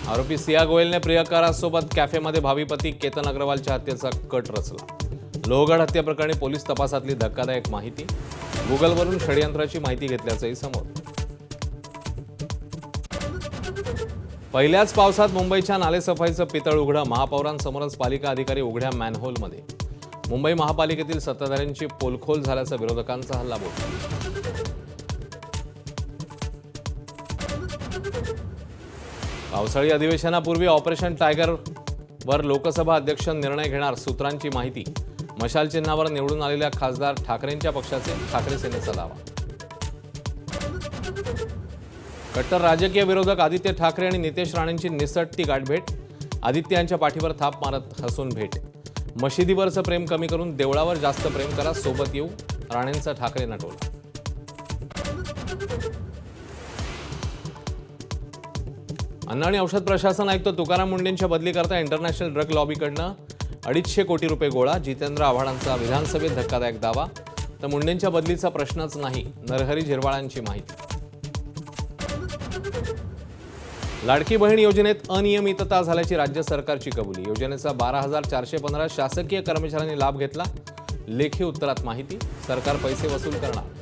आरोपी सिया गोयलने प्रियकरासोबत कॅफेमध्ये भावी पती केतन अग्रवालच्या हत्येचा कट रचला। लोहगड हत्या प्रकरणी पोलीस तपासातली धक्कादायक माहिती, गुगलवरून षडयंत्राची माहिती घेतल्याचंही समोर। पहिल्याच पावसात मुंबईच्या नालेसफाईचं पितळ उघडं, महापौरांसमोरच पालिका अधिकारी उघड्या मॅनहोलमध्ये। मुंबई महापालिकेतील सत्ताधाऱ्यांची पोलखोल झाल्याचा विरोधकांचा हल्लाबोल। पावसाळी अधिवेशनापूर्वी ऑपरेशन टायगर वर लोकसभा अध्यक्ष निर्णय घेणार, सूत्रांची माहिती। मशाल चिन्हावर निवडून आलेल्या खासदार ठाकरेंच्या पक्षाचे ठाकरे सेनेचा दावा। कट्टर राजकीय विरोधक आदित्य ठाकरे आणि नितेश राणेंची निसटती गाठभेट, आदित्य यांच्या पाठीवर थाप मारत हसून भेट। मशिदीवरचं प्रेम कमी करून देवळावर जास्त प्रेम करा, सोबत येऊ, राणेंचा ठाकरेंना टोला। अन्न आणि औषध प्रशासन आयुक्त तुकाराम मुंडेंच्या बदलीकरता इंटरनॅशनल ड्रग लॉबीकडनं 250 कोटी रुपये गोळा, जितेंद्र आव्हाडांचा विधानसभेत धक्कादायक दावा। तर मुंडेंच्या बदलीचा प्रश्नच नाही, नरहरी झिरवाळांची माहिती। लाडकी बहीण योजनेत अनियमितता झाल्याची राज्य सरकारची कबुली, योजनेचा 12,415 शासकीय कर्मचाऱ्यांनी लाभ घेतला, लेखी उत्तरात माहिती। सरकार पैसे वसूल करणार।